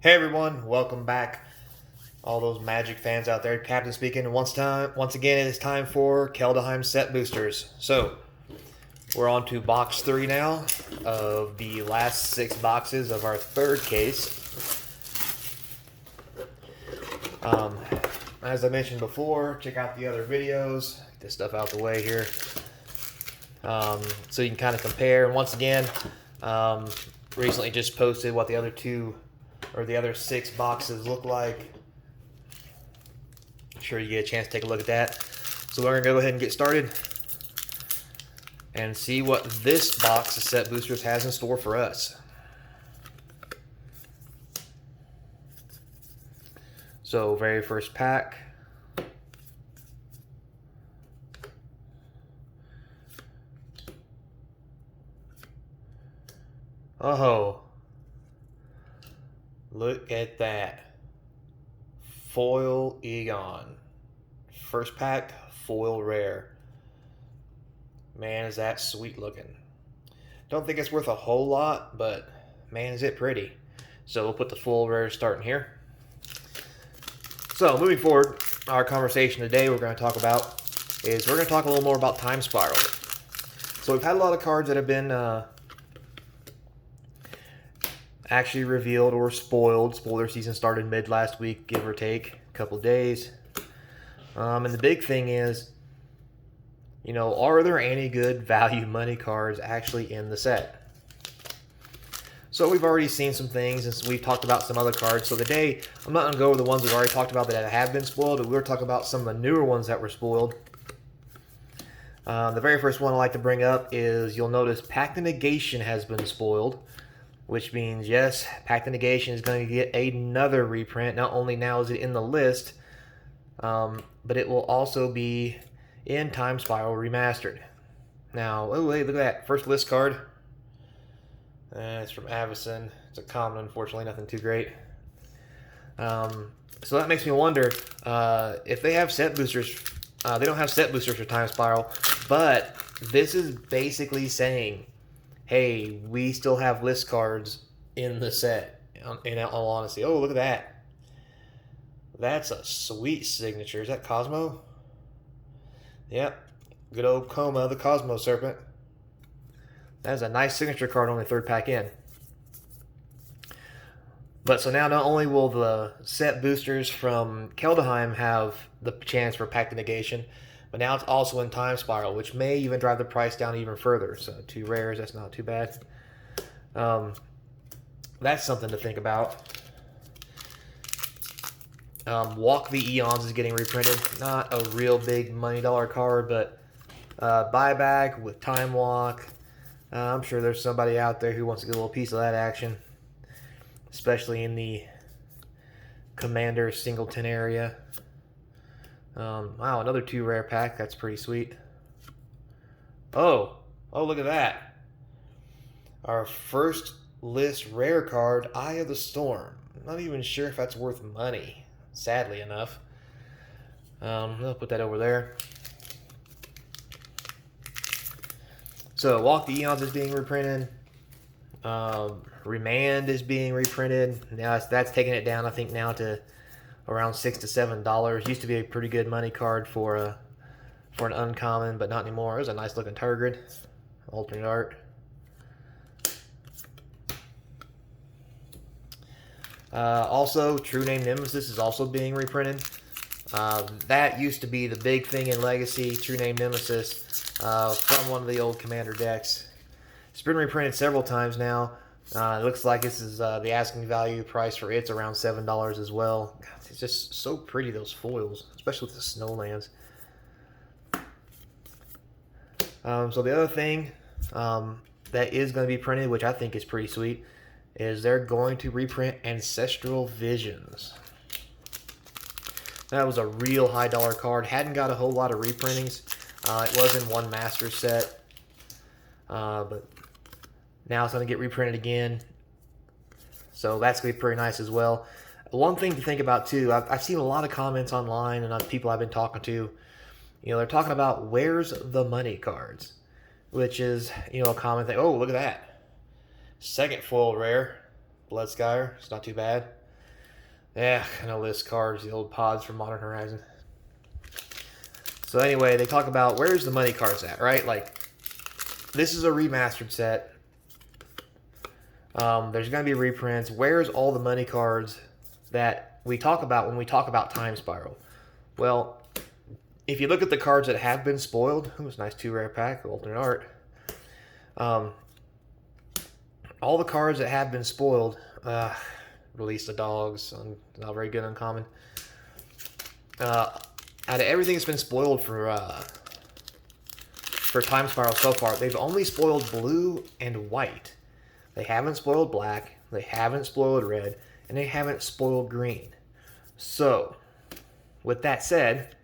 Hey everyone, welcome back. All those Magic fans out there, Captain speaking. Once again, it is time for Kaldheim set boosters. So we're on to box 3 now of the last 6 boxes of our third case. As I mentioned before, check out the other videos. Get this stuff out the way here, so you can kind of compare. And once again, recently just posted what the other 6 boxes look like. I'm sure you get a chance to take a look at that. So we're going to go ahead and get started and see what this box of set boosters has in store for us. So very first pack. Oh, look at that. Foil Egon. First pack, foil rare. Man, is that sweet looking. Don't think it's worth a whole lot, but man, is it pretty. So we'll put the full rare starting here. So moving forward, our conversation today we're going to talk a little more about Time Spiral. So we've had a lot of cards that have been actually revealed or spoiled. Spoiler season started mid last week, give or take a couple days. And the big thing is, are there any good value money cards actually in the set? So we've already seen some things, and we've talked about some other cards. So today, I'm not going to go over the ones we've already talked about that have been spoiled, but we're talking about some of the newer ones that were spoiled. The very first one I'd like to bring up is, you'll notice Pact of Negation has been spoiled, which means, yes, Pact of Negation is going to get another reprint. Not only now is it in the list, but it will also be in Time Spiral Remastered. Now, oh wait, look at that. First list card. It's from Avison. It's a common, unfortunately, nothing too great. So that makes me wonder if they have set boosters. They don't have set boosters for Time Spiral, but this is basically saying, hey, we still have list cards in the set, in all honesty. Oh, look at that. That's a sweet signature. Is that Cosmo? Yep. Good old Coma, the Cosmo Serpent. That is a nice signature card, only third pack in. But so now not only will the set boosters from Kaldheim have the chance for Pact of Negation, but now it's also in Time Spiral, which may even drive the price down even further. So 2 rares, that's not too bad. That's something to think about. Walk the Eons is getting reprinted. Not a real big money dollar card, but buyback with Time Walk. I'm sure there's somebody out there who wants to get a little piece of that action, especially in the Commander Singleton area. Wow, another 2 rare pack. That's pretty sweet. Oh, look at that. Our first list rare card, Eye of the Storm. I'm not even sure if that's worth money, sadly enough. I'll put that over there. So, Walk the Eons is being reprinted. Remand is being reprinted. Now that's taking it down, I think, now to around $6 to $7. Used to be a pretty good money card for an uncommon, but not anymore. It was a nice looking Turgid, alternate art. Also, True Name Nemesis is also being reprinted. That used to be the big thing in Legacy, True Name Nemesis, from one of the old Commander decks. It's been reprinted several times now. It looks like this is the asking value price for it's around $7 as well. God, it's just so pretty, those foils, especially with the Snowlands. So the other thing that is going to be printed, which I think is pretty sweet, is they're going to reprint Ancestral Visions. That was a real high dollar card. Hadn't got a whole lot of reprintings. It was in one master set, but now it's going to get reprinted again. So that's going to be pretty nice as well. One thing to think about too, I've seen a lot of comments online and on people I've been talking to. They're talking about where's the money cards, which is, a comment thing. Oh, look at that. Second foil rare, Bloodskyer. It's not too bad. Yeah, kind of list cards, the old pods from Modern Horizon. So anyway, they talk about where's the money cards at, right? Like, this is a remastered set. There's going to be reprints. Where's all the money cards that we talk about when we talk about Time Spiral? Well, if you look at the cards that have been spoiled, it was a nice 2 rare pack, alternate art. All the cards that have been spoiled, release the dogs, not very good uncommon. Out of everything that's been spoiled for Time Spiral so far, they've only spoiled blue and white. They haven't spoiled black, they haven't spoiled red, and they haven't spoiled green. So, with that said,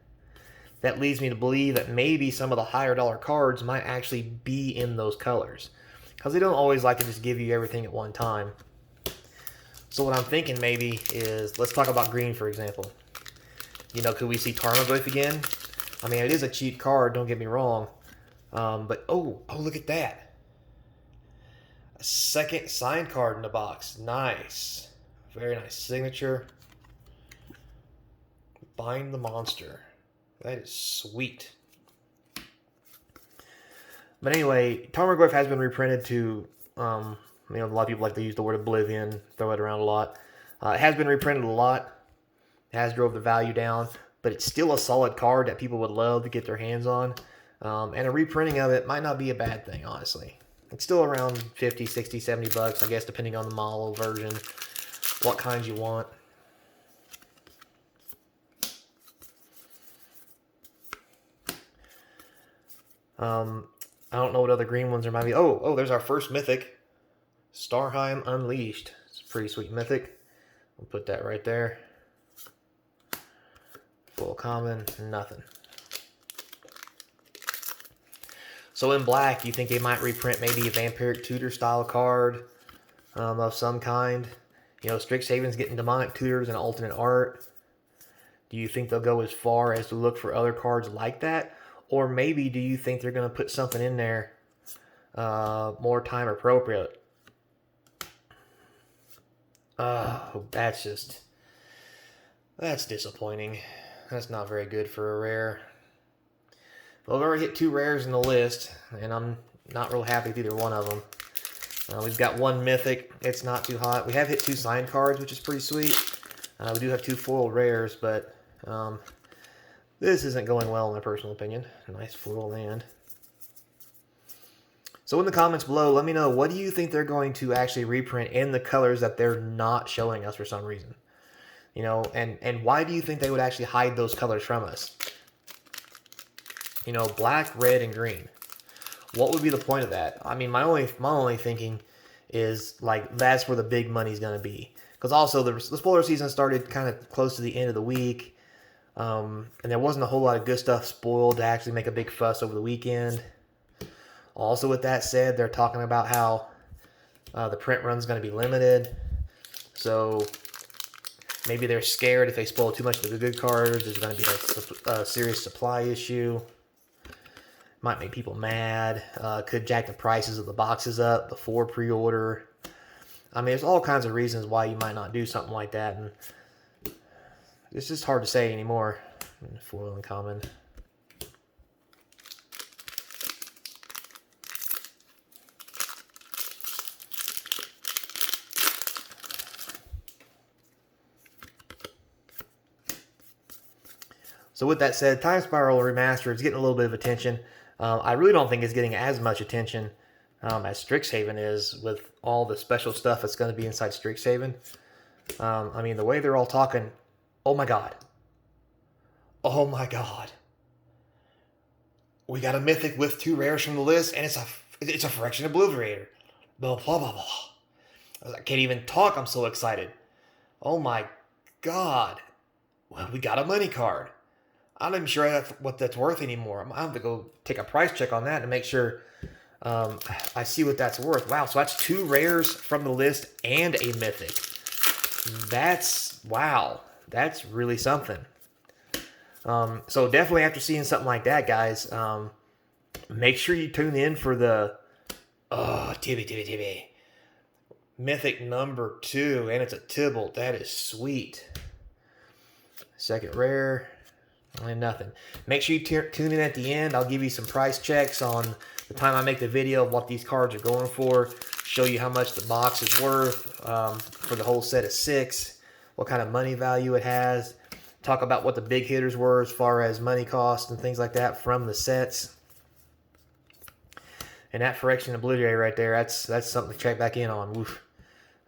that leads me to believe that maybe some of the higher dollar cards might actually be in those colors. Because they don't always like to just give you everything at one time. So what I'm thinking maybe is, let's talk about green for example. You know, could we see Tarmogoyf again? I mean, it is a cheap card, don't get me wrong. But, oh, look at that. A second signed card in the box. Nice. Very nice signature. Bind the Monster. That is sweet. But anyway, Tarmogoyf has been reprinted to, a lot of people like to use the word Oblivion, throw it around a lot. It has been reprinted a lot. It has drove the value down, but it's still a solid card that people would love to get their hands on. And a reprinting of it might not be a bad thing, honestly. It's still around 50, 60, 70 bucks, I guess, depending on the model version, what kinds you want. I don't know what other green ones there might be. Oh, there's our first mythic. Starheim Unleashed. It's a pretty sweet mythic. We'll put that right there. Full common, nothing. So in black, you think they might reprint maybe a Vampiric Tutor style card of some kind? You know, Strixhaven's getting Demonic Tutors and alternate art. Do you think they'll go as far as to look for other cards like that? Or maybe do you think they're going to put something in there more time appropriate? That's disappointing. That's not very good for a rare. Well, we've already hit 2 rares in the list, and I'm not real happy with either one of them. We've got 1 mythic. It's not too hot. We have hit 2 signed cards, which is pretty sweet. We do have 2 foiled rares, but this isn't going well in my personal opinion. A nice foil land. So in the comments below, let me know, what do you think they're going to actually reprint in the colors that they're not showing us for some reason? You know, and why do you think they would actually hide those colors from us? You know, black, red, and green. What would be the point of that? I mean, my only thinking is, like, that's where the big money's going to be. Because also, the spoiler season started kind of close to the end of the week. And there wasn't a whole lot of good stuff spoiled to actually make a big fuss over the weekend. Also, with that said, they're talking about how the print run's going to be limited. So maybe they're scared if they spoil too much of the good cards, there's going to be a serious supply issue. Might make people mad. Could jack the prices of the boxes up before pre-order. I mean, there's all kinds of reasons why you might not do something like that, and it's just hard to say anymore. Foil and common. So with that said, Time Spiral Remastered is getting a little bit of attention. I really don't think it's getting as much attention as Strixhaven is, with all the special stuff that's going to be inside Strixhaven. I mean, the way they're all talking, oh my god. Oh my god. We got a mythic with 2 rares from the list, and it's a Phyrexian Obliterator. Blah, blah, blah, blah. I can't even talk, I'm so excited. Oh my god. Well, we got a money card. I'm not even sure what that's worth anymore. I'm going to have to go take a price check on that to make sure I see what that's worth. Wow, so that's 2 rares from the list and a mythic. Wow, that's really something. So definitely after seeing something like that, guys, make sure you tune in for the... Oh, Tibby. Mythic number 2, and it's a Tybalt. That is sweet. Second rare, only nothing. Make sure you tune in at the end. I'll give you some price checks on the time I make the video of what these cards are going for. Show you how much the box is worth for the whole set of 6. What kind of money value it has. Talk about what the big hitters were as far as money cost and things like that from the sets. And that Phyrexian and Blue Jay right there, that's something to check back in on. Woof.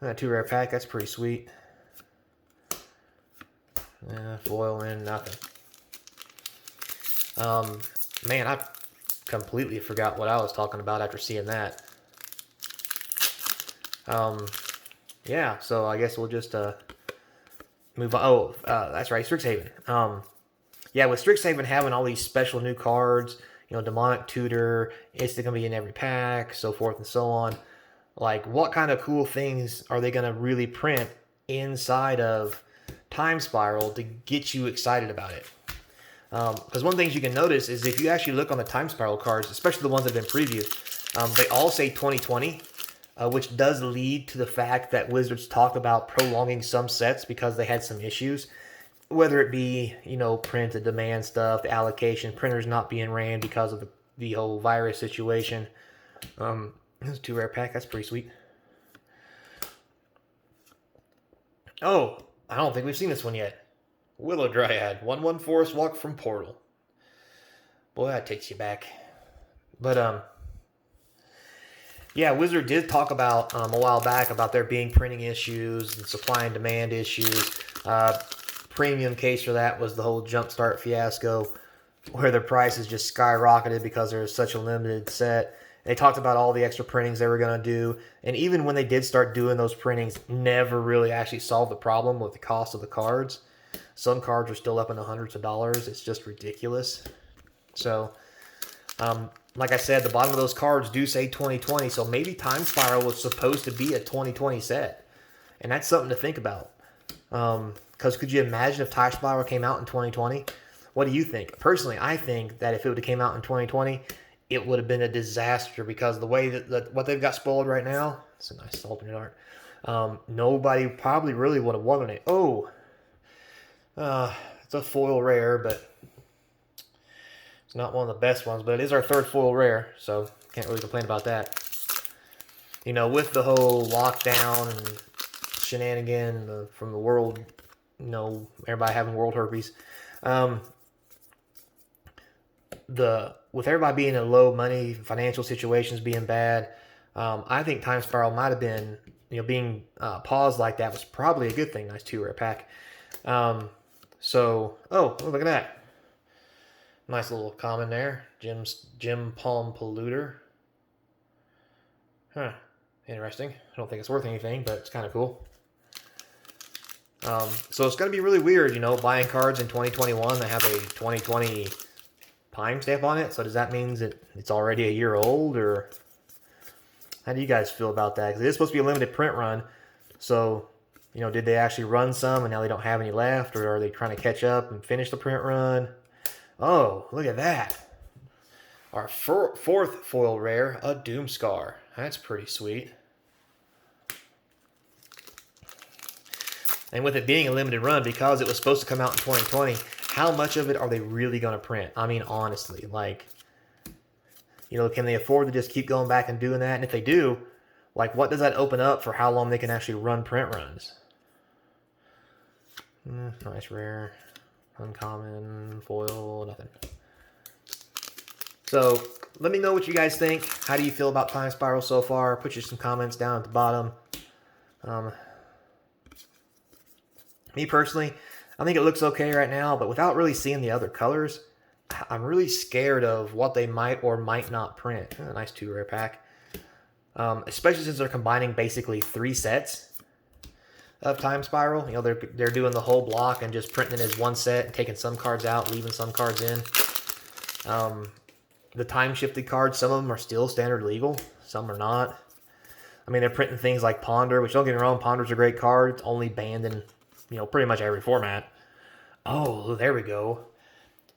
That 2 rare pack, that's pretty sweet. Foil in, nothing. Man, I completely forgot what I was talking about after seeing that. Yeah, so I guess we'll just move on. Oh, that's right, Strixhaven. Yeah, with Strixhaven having all these special new cards, you know, Demonic Tutor, it's going to be in every pack, so forth and so on. Like, what kind of cool things are they going to really print inside of Time Spiral to get you excited about it? Because one of the things you can notice is if you actually look on the Time Spiral cards, especially the ones that have been previewed, they all say 2020, which does lead to the fact that Wizards talked about prolonging some sets because they had some issues. Whether it be, you know, print, the demand stuff, the allocation, printers not being ran because of the whole virus situation. This is a 2 rare pack. That's pretty sweet. Oh, I don't think we've seen this one yet. Willow Dryad. 1/1 Forest Walk from Portal. Boy, that takes you back. But, yeah, Wizard did talk about a while back about there being printing issues and supply and demand issues. Premium case for that was the whole Jumpstart fiasco, where their prices just skyrocketed because there was such a limited set. They talked about all the extra printings they were going to do, and even when they did start doing those printings, never really actually solved the problem with the cost of the cards. Some cards are still up in the hundreds of dollars. It's just ridiculous. So, like I said, the bottom of those cards do say 2020, so maybe Time Spiral was supposed to be a 2020 set, and that's something to think about. Because could you imagine if Time Spiral came out in 2020? What do you think? Personally, I think that if it would have came out in 2020, it would have been a disaster because the way that what they've got spoiled right now, it's a nice alternate art. Nobody probably really would have wanted it. Oh, it's a foil rare, but it's not one of the best ones. But it is our 3rd foil rare, so can't really complain about that. You know, with the whole lockdown and shenanigan from the world, you know, everybody having world herpes. With everybody being in low money, financial situations being bad, I think Time Spiral might have been, you know, being paused like that was probably a good thing. Nice 2 rare pack. So, oh, look at that. Nice little common there. Gem Palm Polluter. Huh. Interesting. I don't think it's worth anything, but it's kind of cool. So it's going to be really weird, you know, buying cards in 2021 that have a 2020 timestamp on it. So does that mean that it's already a year old, or how do you guys feel about that? Because it is supposed to be a limited print run. So, you know, did they actually run some and now they don't have any left, or are they trying to catch up and finish the print run? Oh, look at that. Our 4th foil rare, a Doomscar. That's pretty sweet. And with it being a limited run, because it was supposed to come out in 2020, how much of it are they really going to print? I mean, honestly, like, you know, can they afford to just keep going back and doing that? And if they do, like, what does that open up for how long they can actually run print runs? Nice rare, uncommon, foil, nothing. So, let me know what you guys think. How do you feel about Time Spiral so far? Put you some comments down at the bottom. Me personally, I think it looks okay right now, but without really seeing the other colors, I'm really scared of what they might or might not print. A nice 2 rare pack. Especially since they're combining basically 3 sets of Time Spiral. You know, they're doing the whole block and just printing it as one set and taking some cards out, leaving some cards in. The time-shifted cards, some of them are still standard legal, some are not. I mean, they're printing things like Ponder, which, don't get me wrong, Ponder's a great card. It's only banned in, you know, pretty much every format. Oh, there we go.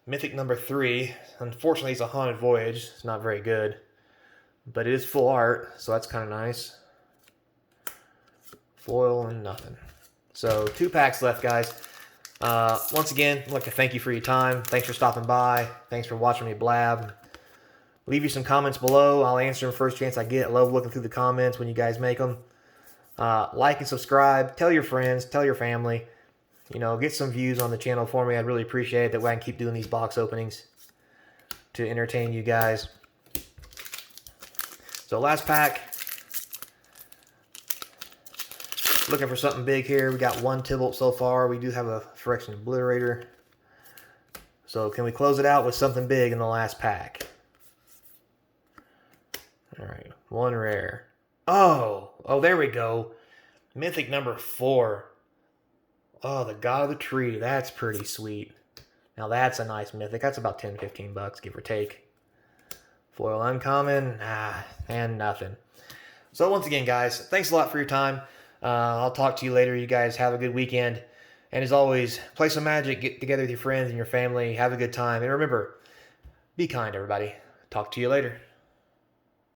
Mythic number 3. Unfortunately, it's a Haunted Voyage. It's not very good. But it is full art, so that's kind of nice. foil, and nothing. So 2 packs left, guys. Once again, I'd like to thank you for your time. Thanks for stopping by. Thanks for watching me blab. Leave you some comments below. I'll answer them first chance I get. I love looking through the comments when you guys make them. Like and subscribe. Tell your friends. Tell your family. You know, get some views on the channel for me. I'd really appreciate it. That way I can keep doing these box openings to entertain you guys. So last pack. Looking for something big here. We got 1 Tybalt so far. We do have a Phyrexian Obliterator. So can we close it out with something big in the last pack? Alright, 1 rare. Oh, there we go. Mythic number 4. Oh, the God of the Tree. That's pretty sweet. Now that's a nice mythic. That's about 10, 15 bucks, give or take. Foil uncommon. And nothing. So once again, guys, thanks a lot for your time. I'll talk to you later. You guys have a good weekend. And as always, play some Magic, get together with your friends and your family, have a good time. And remember, be kind, everybody. Talk to you later.